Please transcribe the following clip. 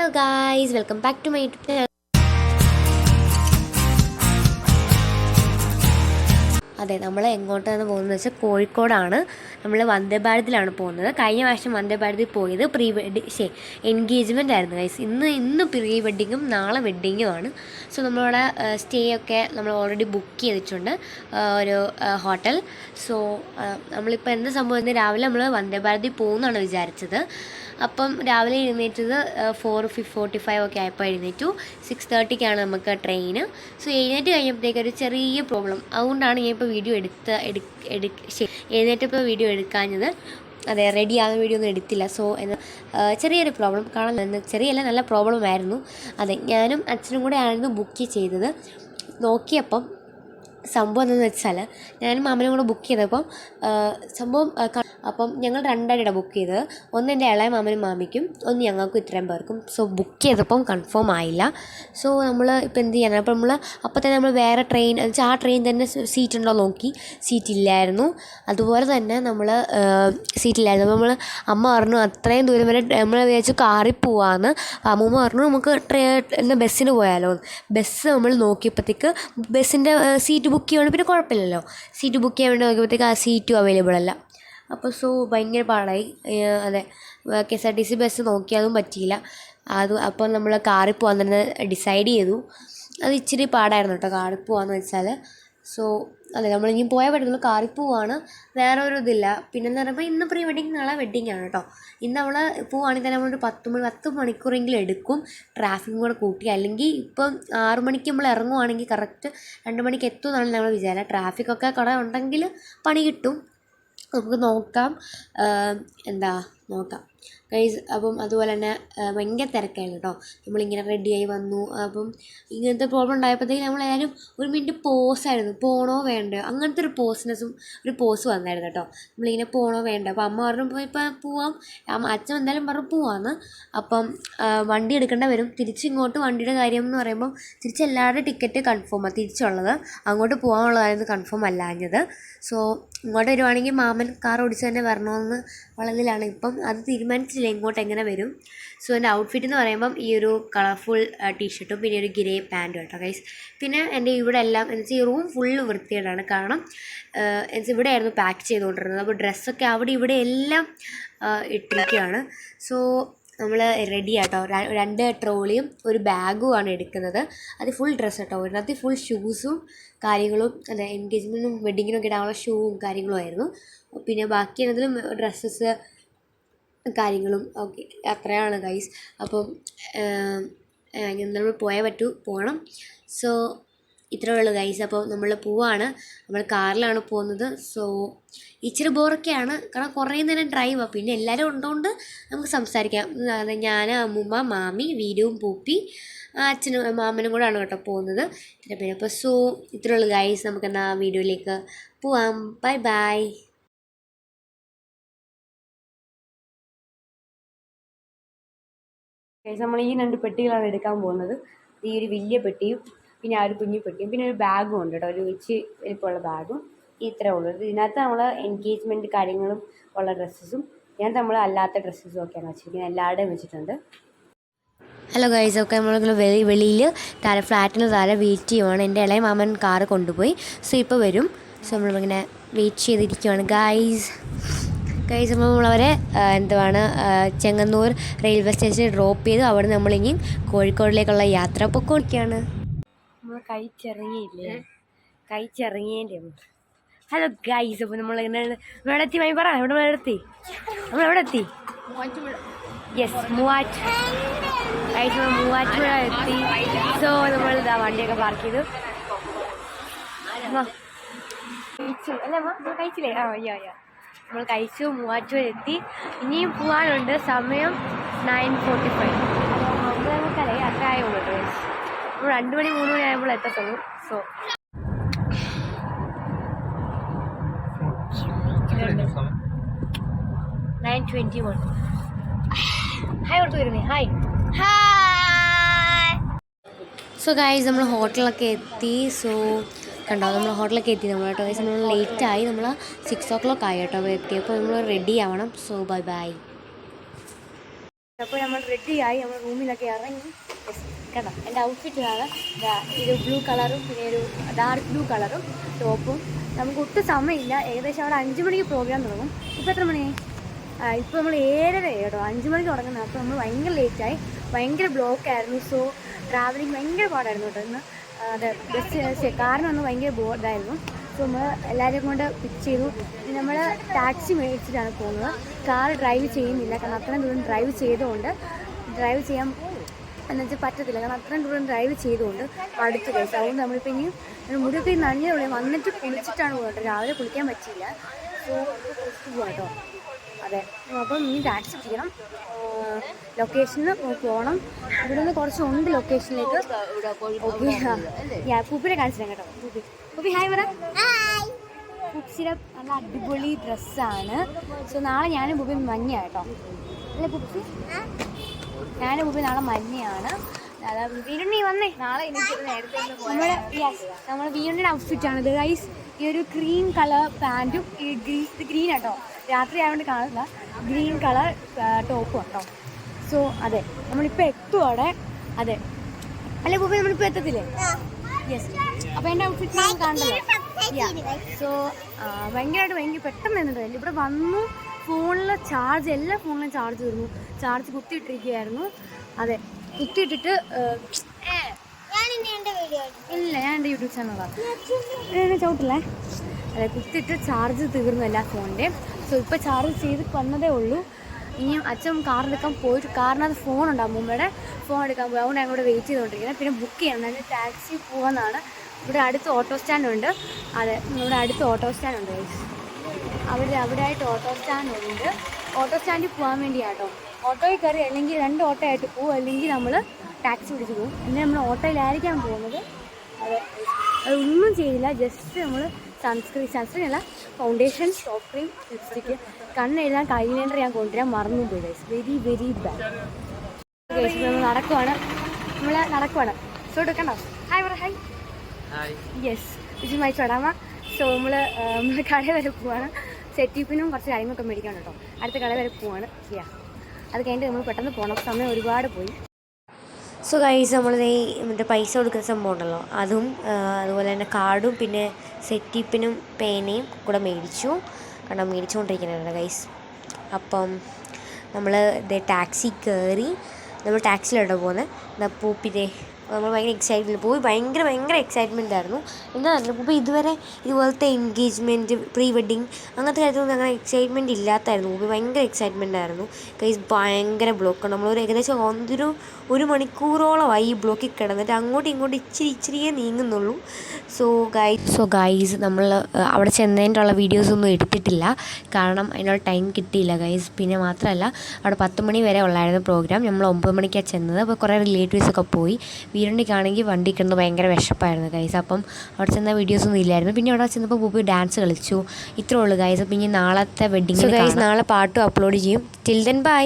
Hello guys, welcome back to my YouTube channel. അതെ, നമ്മൾ എങ്ങോട്ടാണ് പോകുന്നത് വെച്ചാൽ കോഴിക്കോടാണ്. നമ്മൾ വന്ദേ ഭാരതിലാണ് പോകുന്നത്. കഴിഞ്ഞ പ്രാവശ്യം വന്ദേ ഭാരതിൽ പോയത് എൻഗേജ്മെൻ്റ് ആയിരുന്നു ഗൈസ്. ഇന്ന് പ്രീ വെഡ്ഡിങ്ങും നാളെ വെഡ്ഡിങ്ങുമാണ്. സോ നമ്മളവിടെ സ്റ്റേ ഒക്കെ നമ്മൾ ഓൾറെഡി ബുക്ക് ചെയ്തിട്ടുണ്ട് ഒരു ഹോട്ടൽ. സോ നമ്മളിപ്പോൾ എന്ത് സംഭവം, രാവിലെ നമ്മൾ വന്ദേ ഭാരതിൽ പോകുമെന്നാണ് വിചാരിച്ചത്. അപ്പം രാവിലെ എഴുന്നേറ്റത് 4:45 ഒക്കെ ആയപ്പോൾ എഴുന്നേറ്റു. 6:30ക്കാണ് നമുക്ക് ട്രെയിന്. സോ എഴുന്നേറ്റ് കഴിഞ്ഞപ്പോഴത്തേക്ക് ഒരു ചെറിയ പ്രോബ്ലം. അതുകൊണ്ടാണ് ഞാൻ ഇപ്പോൾ വീഡിയോ എഴുന്നേറ്റപ്പോൾ വീഡിയോ എടുക്കാഞ്ഞത്. അതെ, റെഡി ആകുന്ന വീഡിയോ ഒന്നും എടുത്തില്ല. സോ ചെറിയൊരു പ്രോബ്ലം കാണാൻ, ചെറിയല്ല, നല്ല പ്രോബ്ലം ആയിരുന്നു. അതെ, ഞാനും അച്ഛനും കൂടെ ആയിരുന്നു ബുക്ക് ചെയ്തത്. നോക്കിയപ്പം സംഭവം എന്താണെന്ന് വെച്ചാൽ, ഞാനും മാമനും കൂടെ ബുക്ക് ചെയ്തപ്പം സംഭവം അപ്പം ഞങ്ങൾ രണ്ടായിട്ടാണ് ബുക്ക് ചെയ്തത്. ഒന്ന് എൻ്റെ ഇളയ മാമനും മാമിക്കും, ഒന്ന് ഞങ്ങൾക്കും ഇത്രയും പേർക്കും. സോ ബുക്ക് ചെയ്തപ്പം കൺഫേം ആയില്ല. സോ നമ്മൾ ഇപ്പോൾ എന്ത് ചെയ്യാനാണ്, അപ്പോൾ തന്നെ നമ്മൾ വേറെ ട്രെയിൻ വെച്ചാൽ ആ ട്രെയിൻ തന്നെ സീറ്റ് ഉണ്ടോ നോക്കി, സീറ്റില്ലായിരുന്നു. അതുപോലെ തന്നെ നമ്മൾ സീറ്റില്ലായിരുന്നു. അപ്പോൾ അമ്മ പറഞ്ഞു അത്രയും ദൂരം വരെ നമ്മൾ വിചാരിച്ചു കാറിൽ പോവാമെന്ന്. അമ്മൂമ്മ പറഞ്ഞു നമുക്ക് ബസ്സിന് പോയാലോ. ബസ് നമ്മൾ നോക്കിയപ്പോഴത്തേക്ക് ബസ്സിൻ്റെ സീറ്റ് ബുക്ക് ചെയ്യുകയാണ്, പിന്നെ കുഴപ്പമില്ലല്ലോ. സീറ്റ് ബുക്ക് ചെയ്യാൻ വേണ്ടി നോക്കിയപ്പോഴത്തേക്ക് ആ സീറ്റും അവൈലബിൾ അല്ല. അപ്പോൾ ഭയങ്കര പാടായി. അതെ, KSRTC ബസ് നോക്കിയതും പറ്റിയില്ല. അപ്പോൾ നമ്മൾ കാറിൽ പോകാൻ തന്നെ ഡിസൈഡ് ചെയ്തു. അത് ഇച്ചിരി പാടായിരുന്നു കേട്ടോ കാറിൽ പോകാമെന്ന് വെച്ചാൽ. സോ അതെ, നമ്മളിനി പോയാൽ പറ്റുള്ളൂ. കാറിൽ പോവാണ്, വേറെ ഒരു ഇതില്ല. പിന്നെന്ന് പറയുമ്പോൾ ഇന്ന് പ്രീ വെഡിങ്, നാളെ വെഡിങ് ആണ് കേട്ടോ. ഇന്ന് നമ്മൾ പോവുകയാണെങ്കിൽ തന്നെ നമ്മളൊരു 10 മണിക്കൂറെങ്കിലും എടുക്കും, ട്രാഫിക്കും കൂടെ കൂട്ടി. അല്ലെങ്കിൽ ഇപ്പം 6 മണിക്ക് നമ്മൾ ഇറങ്ങുവാണെങ്കിൽ കറക്റ്റ് 2 മണിക്ക് എത്തുമെന്നാണ് നമ്മൾ വിചാരം. ട്രാഫിക്കൊക്കെ കുറെ ഉണ്ടെങ്കിൽ പണി കിട്ടും. നമുക്ക് നോക്കാം, നോക്കാം ഗൈസ്. അപ്പം അതുപോലെ തന്നെ ഭയങ്കര തിരക്കായിരുന്നു കേട്ടോ. നമ്മളിങ്ങനെ റെഡിയായി വന്നു. അപ്പം ഇങ്ങനത്തെ പ്രോബ്ലം ഉണ്ടായപ്പോഴത്തേക്ക് നമ്മളെല്ലാവരും ഒരു മിനിറ്റ് പോസായിരുന്നു, പോകണോ വേണ്ടോ, അങ്ങനത്തെ ഒരു പോസ് വന്നായിരുന്നു കേട്ടോ. നമ്മളിങ്ങനെ പോകണോ വേണ്ട. അപ്പം അമ്മ പറഞ്ഞു ഇപ്പം പോവാം, അച്ഛൻ എന്തായാലും പറഞ്ഞു പോവാമെന്ന്. അപ്പം വണ്ടി എടുക്കേണ്ട വരും. തിരിച്ചിങ്ങോട്ട് വണ്ടിയുടെ കാര്യം എന്ന് പറയുമ്പം തിരിച്ചെല്ലാവരുടെ ടിക്കറ്റ് കൺഫേമാണ് തിരിച്ചുള്ളത്. അങ്ങോട്ട് പോകാനുള്ളതായിരുന്നു കൺഫേം അല്ലാഞ്ഞത്. സോ ഇങ്ങോട്ട് വരുവാണെങ്കിൽ മാമൻ കാർ ഓടിച്ച് തന്നെ വരണമെന്ന് വളവിലാണ്. ഇപ്പം അത് തീരുമാനിച്ചില്ല ഇങ്ങോട്ട് എങ്ങനെ വരും. സോ എൻ്റെ ഔട്ട്ഫിറ്റ് എന്ന് പറയുമ്പം ഈ ഒരു കളർഫുൾ ടീഷർട്ടും പിന്നെ ഒരു ഗ്രേ പാൻറ്റും കേട്ടോ ഗൈസ്. പിന്നെ എൻ്റെ ഇവിടെ എല്ലാം എന്നുവെച്ചാൽ ഈ റൂം ഫുള്ള് വൃത്തികേടാണ്. കാരണം ഇവിടെ ആയിരുന്നു പാക്ക് ചെയ്തുകൊണ്ടിരുന്നത്. അപ്പോൾ ഡ്രസ്സൊക്കെ അവിടെ ഇവിടെ എല്ലാം ഇട്ടിരിക്കുകയാണ്. സോ നമ്മൾ റെഡി ആട്ടോ. 2 ട്രോളിയും ഒരു ബാഗുമാണ് എടുക്കുന്നത്. അത് ഫുൾ ഡ്രസ്സ് കേട്ടോ. അതിനകത്ത് ഫുൾ ഷൂസും കാര്യങ്ങളും, അതെ, എൻഗേജ്മെൻറ്റിനും വെഡ്ഡിങ്ങിനും ഒക്കെ ഇടാനുള്ള ഷൂവും കാര്യങ്ങളും ആയിരുന്നു. പിന്നെ ബാക്കി എന്നതിലും ഡ്രസ്സസ് കാര്യങ്ങളും ഓക്കെ, അത്രയാണ് ഗൈസ്. അപ്പം നമ്മൾ പോകണം. സോ ഇത്രയേ ഉള്ളൂ ഗൈസ്. അപ്പോൾ നമ്മൾ പോവാണ്, നമ്മൾ കാറിലാണ് പോകുന്നത്. സോ ഇച്ചിരി ബോറൊക്കെയാണ്, കാരണം കുറേ നേരം ഡ്രൈവാണ്. പിന്നെ എല്ലാവരും ഉണ്ടോണ്ട് നമുക്ക് സംസാരിക്കാം. ഞാൻ, അമ്മൂമ്മ, മാമി, വീരും, പൂപ്പി, അച്ഛനും മാമനും കൂടെ ആണ് കേട്ടോ പോകുന്നത്. ഇത്ര പേര്. അപ്പോൾ സോ ഇത്രയേ ഉള്ളൂ ഗൈസ്. നമുക്കെന്നാൽ വീഡിയോയിലേക്ക് പോവാം. Bye bye. നമ്മൾ ഈ 2 പെട്ടികളാണ് എടുക്കാൻ പോകുന്നത്. ഈ ഒരു വലിയ പെട്ടിയും പിന്നെ ആ ഒരു കുഞ്ഞു പെട്ടിയും പിന്നെ ഒരു ബാഗും ഉണ്ട് കേട്ടോ, ഒരു വലിപ്പമുള്ള ബാഗും. ഇത്രേ ഉള്ളൂ. ഇതിനകത്ത് നമ്മൾ എൻഗേജ്മെൻറ്റ് കാര്യങ്ങളും ഉള്ള ഡ്രസ്സസും ഇതിനകത്ത് നമ്മൾ അല്ലാത്ത ഡ്രസ്സസും ഒക്കെയാണ് വെച്ചിരിക്കുന്നത്. എല്ലാവരുടെയും വെച്ചിട്ടുണ്ട്. ഹലോ ഗൈസ്, ഒക്കെ നമ്മൾ വെളിയിൽ ഫ്ലാറ്റിന് താഴെ വെയിറ്റ് ചെയ്യുവാണ്. എൻ്റെ ഇളയ മാമൻ കാറ് കൊണ്ടുപോയി. സോ ഇപ്പോൾ വരും. സോ നമ്മളിങ്ങനെ വെയിറ്റ് ചെയ്തിരിക്കുവാണ് ഗൈസ്. നമ്മളവരെ ചെങ്ങന്നൂർ റെയിൽവേ സ്റ്റേഷനിൽ ഡ്രോപ്പ് ചെയ്തു. അവിടെ നമ്മളിനി കോഴിക്കോടിലേക്കുള്ള യാത്ര പൊക്കോളിക്കുകയാണ്. നമ്മൾ കഴിച്ചിറങ്ങിയതിൻ്റെ ഹലോ ഗൈസ്. അപ്പോൾ നമ്മളിങ്ങനെ ഇവിടെ എത്തി. മൈ പറ, നമ്മളെവിടെ എത്തി? യെസ്, മൂവാറ്റുപുഴ എത്തി. സോ നമ്മൾ വണ്ടിയൊക്കെ പാർക്ക് ചെയ്തു. അല്ലേ നമ്മൾ കഴിച്ചില്ലേ? നമ്മൾ കഴിച്ചു, മൂവാറ്റുപുഴ എത്തി. ഇനിയും പോകാനുണ്ട്. സമയം 9:45. അപ്പോൾ നമുക്കറിയാം അത്ര ആയുള്ളൂ. നമ്മൾ 2 മണി 3 മണി ആയപ്പോൾ എത്തത്തുള്ളൂ. സോ 9:21. ഹായ് ഓർത്ത് വരുന്നേ. ഹായ്. സോ ഗൈസ്, നമ്മൾ ഹോട്ടലൊക്കെ എത്തി. സോ കണ്ടോ, നമ്മൾ ഹോട്ടലൊക്കെ എത്തി നമ്മൾ കേട്ടോ. നമ്മൾ ലേറ്റായി, നമ്മൾ 6 o'clock ആയി കേട്ടോ എത്തിയപ്പോൾ. നമ്മൾ റെഡി ആവണം. So bye bye. അപ്പോൾ നമ്മൾ റെഡിയായി നമ്മൾ റൂമിലൊക്കെ ഇറങ്ങി. കേട്ടോ എൻ്റെ ഔട്ട്ഫിറ്റിലാണ് ഇത് ബ്ലൂ കളറും പിന്നെ ഒരു ഡാർക്ക് ബ്ലൂ കളറും ടോപ്പും. നമുക്ക് ഒട്ടും സമയമില്ല, ഏകദേശം അവിടെ 5 മണിക്ക് പ്രോഗ്രാം തുടങ്ങും. ഇപ്പോൾ എത്ര മണിയായി? ഇപ്പോൾ നമ്മൾ 7:30 കേട്ടോ, 5 മണിക്ക് തുടങ്ങുന്നത്. അപ്പോൾ നമ്മൾ ഭയങ്കര ലേറ്റായി, ഭയങ്കര ബ്ലോക്കായിരുന്നു. സോ ട്രാവലിംഗ് ഭയങ്കര പാടായിരുന്നു കേട്ടോ ഇന്ന്. അതെ, ബസ് കാരണം ഒന്ന് ഭയങ്കര ഇതായിരുന്നു. സോ നമ്മൾ എല്ലാവരെയും കൊണ്ട് പിക്ക് ചെയ്തു. നമ്മൾ ടാക്സി മേടിച്ചിട്ടാണ് പോകുന്നത്. കാർ ഡ്രൈവ് ചെയ്യുന്നില്ല, കാരണം അത്രയും ദൂരം ഡ്രൈവ് ചെയ്യാൻ എന്ന് വെച്ചാൽ പറ്റത്തില്ല, കാരണം അത്രയും ദൂരം ഡ്രൈവ് ചെയ്തുകൊണ്ട് അടുത്ത് കഴിച്ചു. അതുകൊണ്ട് നമ്മളിപ്പോൾ ഇനിയും മുടിയൊക്കെ നനഞ്ഞുള്ളൂ, വന്നിട്ട് കുളിച്ചിട്ടാണ് പോകുന്നത്. രാവിലെ കുളിക്കാൻ പറ്റിയില്ല. സോ കുളിച്ചിട്ട് പോകാം കേട്ടോ. അതെ, അപ്പം ഇനി ടാക്സി പിടിക്കണം, ലൊക്കേഷന് പോകണം. ഇവിടെ നിന്ന് കുറച്ചുണ്ട് ലൊക്കേഷനിലേക്ക്. ഓക്കെ, ഞാൻ പൂപ്പിനെ കാണിച്ചിട്ടാണ് കേട്ടോ. പൂപ്പി ഹായ് പറ. പൂപ്പിച്ചിയുടെ നല്ല അടിപൊളി ഡ്രസ്സാണ്. സോ നാളെ ഞാനും പൂപ്പി മഞ്ഞയാണ് കേട്ടോ, അല്ലേ പൂപ്പി? ഞാനും പൂപ്പി നാളെ മഞ്ഞയാണ്. വീണ്ടും വന്നേ നാളെ. നമ്മുടെ വീണ്ടും ഔട്ട്ഫിറ്റാണ് ഇത് ഗൈസ്. ഈ ഒരു ഗ്രീൻ കളർ പാൻറ്റും ഇത് ഗ്രീൻ കേട്ടോ, രാത്രി ആയതുകൊണ്ട് കാണില്ല. ഗ്രീൻ കളർ ടോപ്പും കേട്ടോ. സോ അതെ, നമ്മളിപ്പോൾ എത്തും അവിടെ. അതെ അല്ലേ പൂപ്പി, നമ്മളിപ്പോൾ എത്തത്തില്ലേ? യെസ്. അപ്പോൾ എൻ്റെ ഔട്ട്ഫിറ്റ് നമുക്ക് കാണണ്ടല്ലോ. സോ ഭയങ്കര പെട്ടെന്ന് എന്നിട്ട് ഇവിടെ വന്നു. ഫോണിലെ ചാർജ്, എല്ലാ ഫോണിലും ചാർജ് തീർന്നു. ചാർജ് കുത്തിയിട്ടിരിക്കുകയായിരുന്നു. അതെ, കുത്തിയിട്ടിട്ട് ഇല്ല, ഞാൻ എൻ്റെ യൂട്യൂബ് ചാനലാണ് ചവിട്ടില്ലേ. അതെ, കുത്തിയിട്ട് ചാർജ് തീർന്നു എല്ലാ ഫോണിൻ്റെയും. സോ ഇപ്പോൾ ചാർജ് ചെയ്ത് വന്നതേ ഉള്ളൂ. ഇനിയും അച്ഛൻ കാറെടുക്കാൻ പോയിട്ട്, കാറിനകത്ത് ഫോണുണ്ടാകും, മുമ്പയുടെ ഫോൺ എടുക്കാൻ പോയി. അതുകൊണ്ട് ഞങ്ങളോട് വെയിറ്റ് ചെയ്തുകൊണ്ടിരിക്കുന്നത്. പിന്നെ ബുക്ക് ചെയ്യണം, അതായത് ടാക്സി പോകാമെന്നാണ്. ഇവിടെ അടുത്ത് ഓട്ടോ സ്റ്റാൻഡുണ്ട്. അതെ, ഇവിടെ അടുത്ത് ഓട്ടോ സ്റ്റാൻഡുണ്ട്. അവിടെ ആയിട്ട് ഓട്ടോ സ്റ്റാൻഡുണ്ട്. ഓട്ടോ സ്റ്റാൻഡിൽ പോകാൻ വേണ്ടിയാട്ടോ. ഓട്ടോയിൽ കയറി അല്ലെങ്കിൽ 2 ഓട്ടോ ആയിട്ട് പോകും, അല്ലെങ്കിൽ നമ്മൾ ടാക്സി പിടിച്ച് പോകും. പിന്നെ നമ്മൾ ഓട്ടോയിലായിരിക്കാൻ പോകുന്നത്. അതൊന്നും ചെയ്തില്ല, ജസ്റ്റ് നമ്മൾ സൺസ്ക്രീൻ അല്ല, ഫൗണ്ടേഷൻ, സോപ്പ് ക്രീം, ലിപ്സ്റ്റിക്ക്, കണ്ണെഴുതാൻ കൈലൈനർ ഞാൻ കൊണ്ടുവരാൻ മറന്നു പോയി ഗൈസ്. Very bad guys. നമ്മൾ നടക്കുവാണ്. സോ എടുക്കണ്ടോ? ഹായ് പറ. ഹായ്. യെസ്, ഇത് മൈ ചൊടാമ. സോ നമ്മൾ കട വരെ പോവാണ്. സെറ്റിപ്പിനും കുറച്ച് കാര്യങ്ങളൊക്കെ മേടിക്കണം കേട്ടോ. അടുത്ത കട വരെ പോവാണ്. അത് കഴിഞ്ഞിട്ട് നമ്മൾ പെട്ടെന്ന് പോകണം, സമയം ഒരുപാട് പോയി. സോ ഗൈസ്, നമ്മൾ മറ്റേ പൈസ കൊടുക്കുന്ന സംഭവം ഉണ്ടല്ലോ, അതും അതുപോലെ തന്നെ കാർഡും പിന്നെ സെറ്റിപ്പിനും പേനയും കൂടെ മേടിച്ചു. കാരണം മേടിച്ചുകൊണ്ടിരിക്കുന്നുണ്ട് ഗൈസ്. അപ്പം നമ്മൾ ടാക്സി കയറി. നമ്മൾ ടാക്സിയിലോട്ടോ പോകുന്നത്. പൂപ്പിൻ്റെ നമ്മൾ ഭയങ്കര എക്സൈറ്റ്മെൻ്റ് ആയിരുന്നു. എന്താണെന്ന് ഇപ്പോൾ ഇതുവരെ ഇതുപോലത്തെ എൻഗേജ്മെൻറ്റ്, പ്രീ വെഡിങ് അങ്ങനത്തെ കാര്യത്തിലൊന്നും അങ്ങനെ എക്സൈറ്റ്മെൻറ്റ് ഇല്ലാത്തായിരുന്നു. ഇപ്പോൾ ഭയങ്കര എക്സൈറ്റ്മെൻ്റ് ആയിരുന്നു ഗൈസ്. ഭയങ്കര ബ്ലോക്കാണ്. നമ്മളൊരു ഏകദേശം 1 മണിക്കൂറോളമായി ഈ ബ്ലോക്കിൽ കിടന്നിട്ട് അങ്ങോട്ടും ഇങ്ങോട്ടും ഇച്ചിരിയേ നീങ്ങുന്നുള്ളൂ. സോ ഗൈസ് നമ്മൾ അവിടെ ചെന്നതിൻ്റെ വീഡിയോസൊന്നും എടുത്തിട്ടില്ല, കാരണം അതിനുള്ള ടൈം കിട്ടിയില്ല ഗൈസ്. പിന്നെ മാത്രമല്ല, അവിടെ 10 മണി വരെ ഉള്ളായിരുന്നു പ്രോഗ്രാം. നമ്മൾ 9 മണിക്കാണ് ചെന്നത്. അപ്പോൾ കുറേ റിലേറ്റീവ്സൊക്കെ പോയി. വീരണ്ടിക്കാണെങ്കിൽ വണ്ടി കിടന്ന് ഭയങ്കര വിശപ്പായിരുന്നു ഗൈസ്. അപ്പം അവിടെ ചെന്ന വീഡിയോസൊന്നും ഇല്ലായിരുന്നു. പിന്നെ അവിടെ ചെന്നപ്പോൾ പൂപ്പി ഡാൻസ് കളിച്ചു. ഇത്രേ ഉള്ളൂ ഗൈസ്. അപ്പം ഇനി നാളത്തെ വെഡിങ് ഗൈസ്, നാളെ പാട്ടും അപ്ലോഡ് ചെയ്യും. Till then bye.